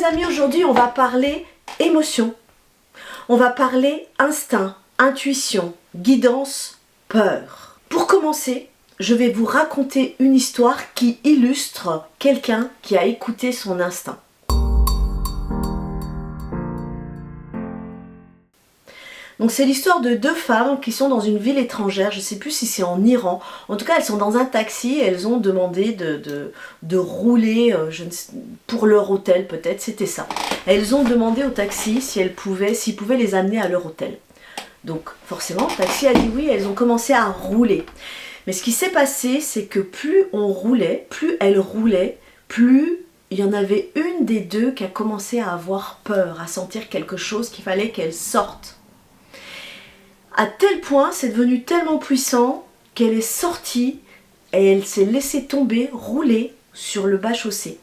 les amis, aujourd'hui on va parler émotion. On va parler instinct, intuition, guidance, peur. Pour commencer, je vais vous raconter une histoire qui illustre quelqu'un qui a écouté son instinct. Donc c'est l'histoire de deux femmes qui sont dans une ville étrangère, je ne sais plus si c'est en Iran. En tout cas, elles sont dans un taxi et elles ont demandé de rouler pour leur hôtel, peut-être, c'était ça. Elles ont demandé au taxi s'ils pouvaient les amener à leur hôtel. Donc forcément, le taxi a dit oui, elles ont commencé à rouler. Mais ce qui s'est passé, c'est que plus on roulait, plus elles roulaient, plus il y en avait une des deux qui a commencé à avoir peur, à sentir quelque chose qu'il fallait qu'elle sorte. À tel point, c'est devenu tellement puissant qu'elle est sortie et elle s'est laissée tomber, rouler sur le bas-chaussée.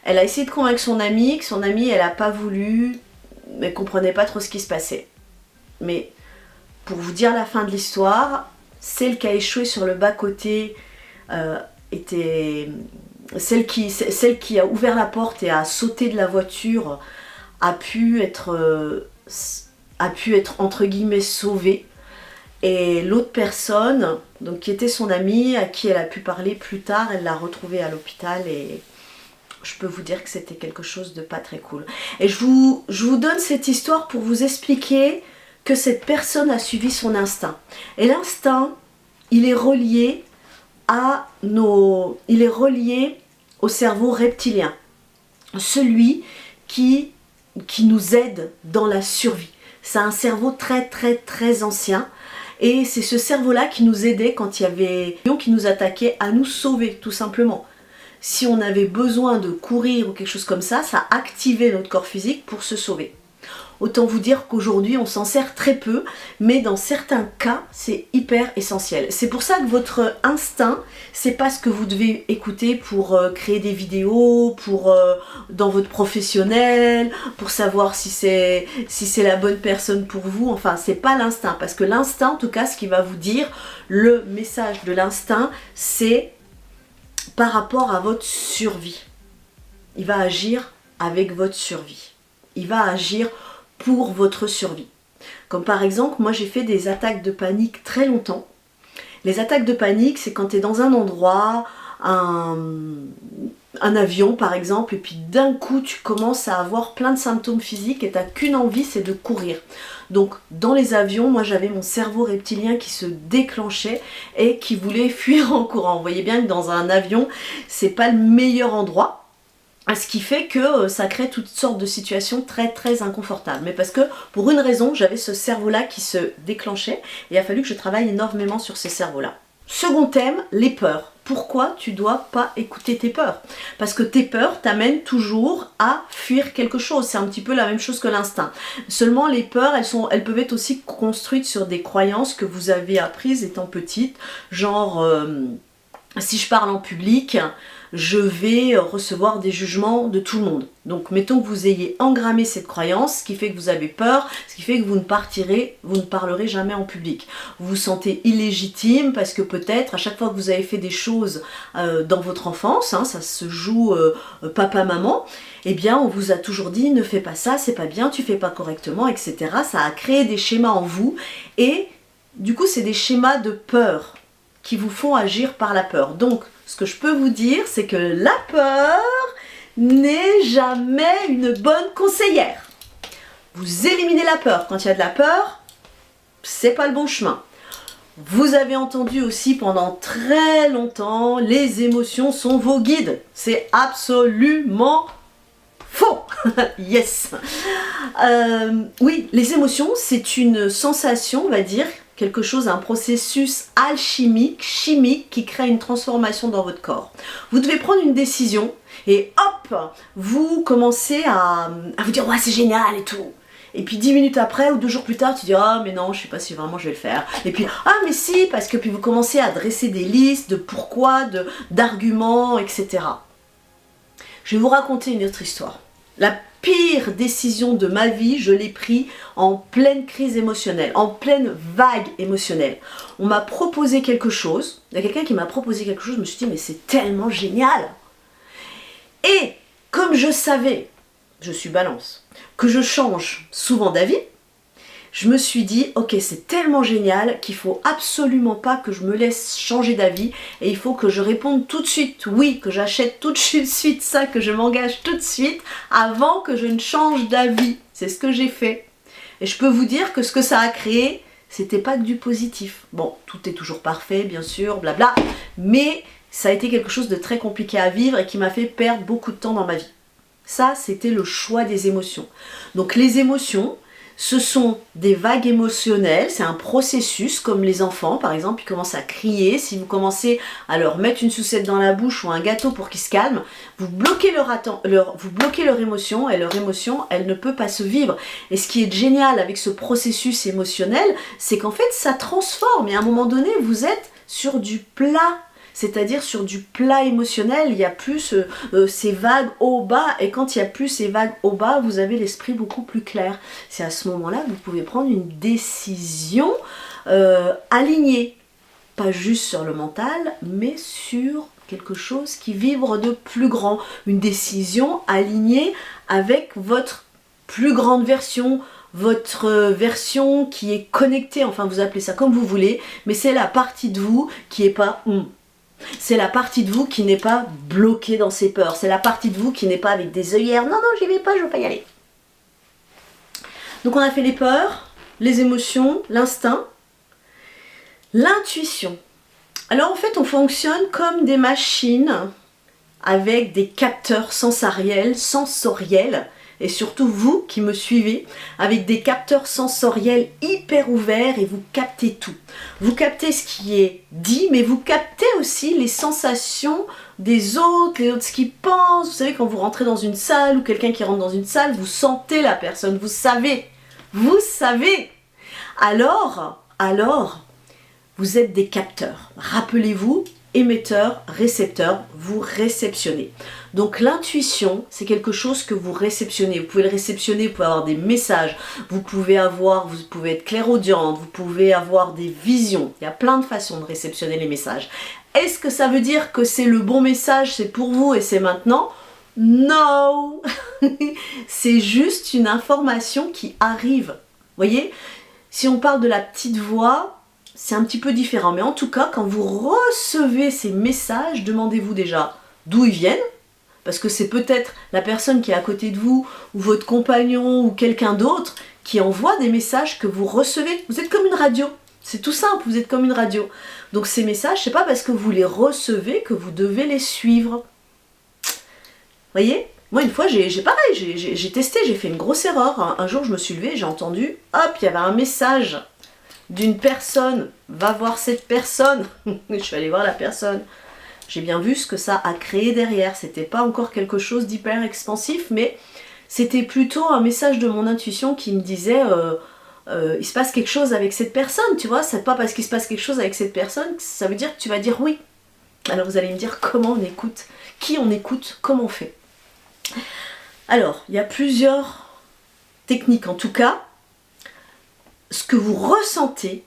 Elle a essayé de convaincre son amie, elle n'a pas voulu, mais comprenait pas trop ce qui se passait. Mais pour vous dire la fin de l'histoire, celle qui a échoué sur le bas-côté était... Celle qui a ouvert la porte et a sauté de la voiture a pu être entre guillemets sauvée, et l'autre personne, donc qui était son amie, à qui elle a pu parler plus tard, elle l'a retrouvée à l'hôpital et je peux vous dire que c'était quelque chose de pas très cool. Et je vous donne cette histoire pour vous expliquer que cette personne a suivi son instinct. Et l'instinct, il est relié au cerveau reptilien, celui qui nous aide dans la survie. C'est un cerveau très ancien et c'est ce cerveau-là qui nous aidait quand il y avait des lions qui nous attaquaient, à nous sauver tout simplement. Si on avait besoin de courir ou quelque chose comme ça, ça activait notre corps physique pour se sauver. Autant vous dire qu'aujourd'hui on s'en sert très peu, mais dans certains cas c'est hyper essentiel. C'est pour ça que votre instinct, c'est pas ce que vous devez écouter pour créer des vidéos, dans votre professionnel, pour savoir si c'est la bonne personne pour vous. Enfin, c'est pas l'instinct, parce que l'instinct, en tout cas, ce qui va vous dire, le message de l'instinct, c'est par rapport à votre survie. Il va agir avec votre survie. Il va agir pour votre survie. Comme par exemple, moi j'ai fait des attaques de panique très longtemps. Les attaques de panique, c'est quand tu es dans un endroit, un avion par exemple, et puis d'un coup tu commences à avoir plein de symptômes physiques et tu n'as qu'une envie, c'est de courir. Donc dans les avions, moi j'avais mon cerveau reptilien qui se déclenchait et qui voulait fuir en courant. Vous voyez bien que dans un avion, c'est pas le meilleur endroit. Ce qui fait que ça crée toutes sortes de situations très inconfortables. Mais parce que pour une raison, j'avais ce cerveau-là qui se déclenchait et il a fallu que je travaille énormément sur ce cerveau-là. Second thème, les peurs. Pourquoi tu dois pas écouter tes peurs? Parce que tes peurs t'amènent toujours à fuir quelque chose. C'est un petit peu la même chose que l'instinct. Seulement les peurs, elles peuvent être aussi construites sur des croyances que vous avez apprises étant petite. Genre, si je parle en public, je vais recevoir des jugements de tout le monde. Donc mettons que vous ayez engrammé cette croyance, ce qui fait que vous avez peur, ce qui fait que vous ne parlerez jamais en public. Vous vous sentez illégitime parce que peut-être à chaque fois que vous avez fait des choses dans votre enfance, hein, ça se joue papa-maman, eh bien on vous a toujours dit ne fais pas ça, c'est pas bien, tu fais pas correctement, etc. Ça a créé des schémas en vous et du coup c'est des schémas de peur qui vous font agir par la peur. Donc ce que je peux vous dire, c'est que la peur n'est jamais une bonne conseillère. Vous éliminez la peur. Quand il y a de la peur, c'est pas le bon chemin. Vous avez entendu aussi pendant très longtemps, les émotions sont vos guides. C'est absolument faux. Yes. Oui, les émotions, c'est une sensation, on va dire, quelque chose, un processus alchimique, chimique, qui crée une transformation dans votre corps. Vous devez prendre une décision et hop, vous commencez à vous dire ouais c'est génial et tout. Et puis 10 minutes après ou 2 jours plus tard, tu dis ah mais non, je sais pas si vraiment je vais le faire. Et puis ah mais si, parce que puis vous commencez à dresser des listes de pourquoi, d'arguments, etc. Je vais vous raconter une autre histoire. La pire décision de ma vie, je l'ai prise en pleine crise émotionnelle, en pleine vague émotionnelle. On m'a proposé quelque chose, il y a quelqu'un qui m'a proposé quelque chose, je me suis dit mais c'est tellement génial. Et comme je savais, je suis balance, que je change souvent d'avis, je me suis dit, ok, c'est tellement génial qu'il faut absolument pas que je me laisse changer d'avis et il faut que je réponde tout de suite, oui, que j'achète tout de suite ça, que je m'engage tout de suite avant que je ne change d'avis. C'est ce que j'ai fait. Et je peux vous dire que ce que ça a créé, c'était pas que du positif. Bon, tout est toujours parfait, bien sûr, blabla, mais ça a été quelque chose de très compliqué à vivre et qui m'a fait perdre beaucoup de temps dans ma vie. Ça, c'était le choix des émotions. Donc les émotions, ce sont des vagues émotionnelles, c'est un processus comme les enfants par exemple, ils commencent à crier, si vous commencez à leur mettre une sucette dans la bouche ou un gâteau pour qu'ils se calment, vous bloquez vous bloquez leur émotion et leur émotion, elle ne peut pas se vivre. Et ce qui est génial avec ce processus émotionnel, c'est qu'en fait ça transforme et à un moment donné vous êtes sur du plat. C'est-à-dire sur du plat émotionnel, il n'y a plus ces vagues haut-bas, et quand il n'y a plus ces vagues haut-bas, vous avez l'esprit beaucoup plus clair. C'est à ce moment-là que vous pouvez prendre une décision alignée, pas juste sur le mental, mais sur quelque chose qui vibre de plus grand. Une décision alignée avec votre plus grande version, votre version qui est connectée, enfin vous appelez ça comme vous voulez, mais c'est la partie de vous qui n'est pas c'est la partie de vous qui n'est pas bloquée dans ses peurs. C'est la partie de vous qui n'est pas avec des œillères. Non, non, j'y vais pas, je veux pas y aller. Donc on a fait les peurs, les émotions, l'instinct, l'intuition. Alors en fait, on fonctionne comme des machines avec des capteurs sensoriels, et surtout vous qui me suivez, avec des capteurs sensoriels hyper ouverts et vous captez tout. Vous captez ce qui est dit, mais vous captez aussi les sensations des autres, les autres ce qu'ils pensent. Vous savez, quand vous rentrez dans une salle ou quelqu'un qui rentre dans une salle, vous sentez la personne, vous savez. Alors, vous êtes des capteurs. Rappelez-vous, émetteur, récepteur, vous réceptionnez. Donc l'intuition, c'est quelque chose que vous réceptionnez. Vous pouvez le réceptionner, vous pouvez avoir des messages, vous pouvez être clairaudiente, vous pouvez avoir des visions. Il y a plein de façons de réceptionner les messages. Est-ce que ça veut dire que c'est le bon message, c'est pour vous et c'est maintenant? Non. C'est juste une information qui arrive. Vous voyez, si on parle de la petite voix, c'est un petit peu différent. Mais en tout cas, quand vous recevez ces messages, demandez-vous déjà d'où ils viennent. Parce que c'est peut-être la personne qui est à côté de vous, ou votre compagnon, ou quelqu'un d'autre, qui envoie des messages que vous recevez. Vous êtes comme une radio. C'est tout simple, vous êtes comme une radio. Donc ces messages, c'est pas parce que vous les recevez que vous devez les suivre. Vous voyez? Moi, une fois, j'ai testé, j'ai fait une grosse erreur. Un jour, je me suis levée, j'ai entendu, hop, il y avait un message d'une personne. Va voir cette personne. Je suis allée voir la personne. J'ai bien vu ce que ça a créé derrière. C'était pas encore quelque chose d'hyper expansif, mais c'était plutôt un message de mon intuition qui me disait il se passe quelque chose avec cette personne, tu vois. C'est pas parce qu'il se passe quelque chose avec cette personne que ça veut dire que tu vas dire oui. Alors vous allez me dire comment on écoute, qui on écoute, comment on fait. Alors, il y a plusieurs techniques. En tout cas, ce que vous ressentez,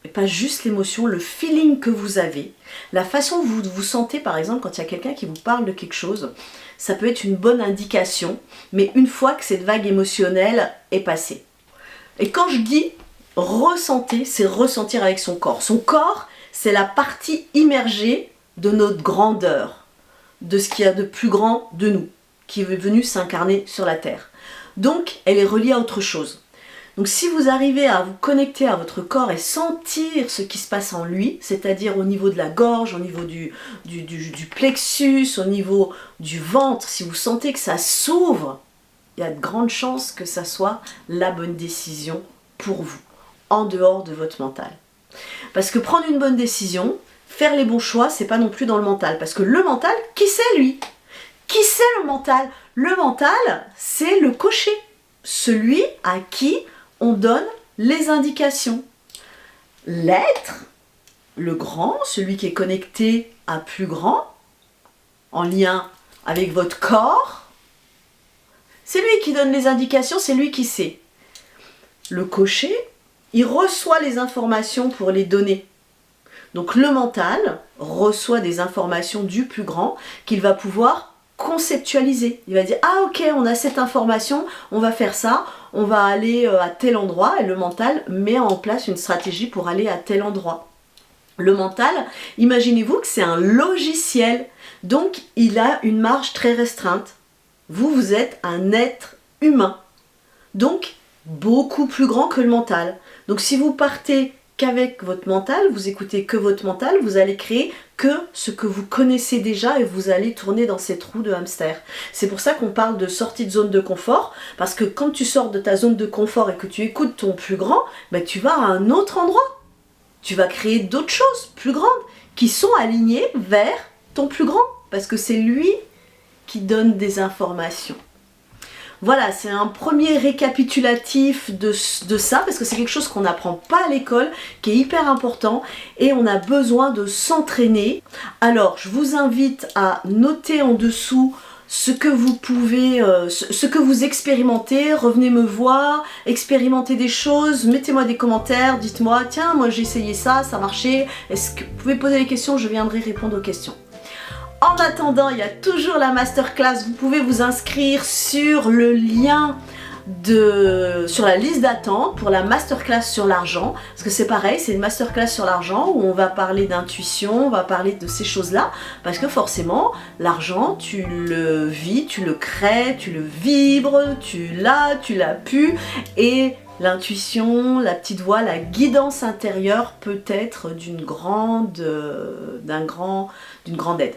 et pas juste l'émotion, le feeling que vous avez, la façon dont vous vous sentez, par exemple, quand il y a quelqu'un qui vous parle de quelque chose, ça peut être une bonne indication, mais une fois que cette vague émotionnelle est passée. Et quand je dis ressentir, c'est ressentir avec son corps. Son corps, c'est la partie immergée de notre grandeur, de ce qu'il y a de plus grand de nous, qui est venu s'incarner sur la Terre. Donc, elle est reliée à autre chose. Donc si vous arrivez à vous connecter à votre corps et sentir ce qui se passe en lui, c'est-à-dire au niveau de la gorge, au niveau du plexus, au niveau du ventre, si vous sentez que ça s'ouvre, il y a de grandes chances que ça soit la bonne décision pour vous, en dehors de votre mental. Parce que prendre une bonne décision, faire les bons choix, c'est pas non plus dans le mental. Parce que le mental, qui c'est lui? Qui c'est le mental? Le mental, c'est le cocher, celui à qui on donne les indications. L'être, le grand, celui qui est connecté à plus grand, en lien avec votre corps, c'est lui qui donne les indications, c'est lui qui sait. Le cocher, il reçoit les informations pour les donner. Donc le mental reçoit des informations du plus grand qu'il va pouvoir conceptualiser. Il va dire, ah ok, on a cette information, on va faire ça, on va aller à tel endroit, et le mental met en place une stratégie pour aller à tel endroit. Le mental, imaginez-vous que c'est un logiciel, donc il a une marge très restreinte. Vous, vous êtes un être humain, donc beaucoup plus grand que le mental. Donc si vous partez qu'avec votre mental, vous écoutez que votre mental, vous allez créer que ce que vous connaissez déjà et vous allez tourner dans cette roue de hamster. C'est pour ça qu'on parle de sortie de zone de confort, parce que quand tu sors de ta zone de confort et que tu écoutes ton plus grand, ben tu vas à un autre endroit. Tu vas créer d'autres choses plus grandes qui sont alignées vers ton plus grand, parce que c'est lui qui donne des informations. Voilà, c'est un premier récapitulatif de ça, parce que c'est quelque chose qu'on n'apprend pas à l'école, qui est hyper important, et on a besoin de s'entraîner. Alors, je vous invite à noter en dessous ce que vous pouvez, ce que vous expérimentez, revenez me voir, expérimentez des choses, mettez-moi des commentaires, dites-moi, tiens, moi j'ai essayé ça, ça marchait, est-ce que vous pouvez poser les questions, je viendrai répondre aux questions. En attendant, il y a toujours la masterclass, vous pouvez vous inscrire sur le lien sur la liste d'attente pour la masterclass sur l'argent, parce que c'est pareil, c'est une masterclass sur l'argent où on va parler d'intuition, on va parler de ces choses-là, parce que forcément, l'argent, tu le vis, tu le crées, tu le vibres, tu l'as pu, et l'intuition, la petite voix, la guidance intérieure peut être d'une grande aide.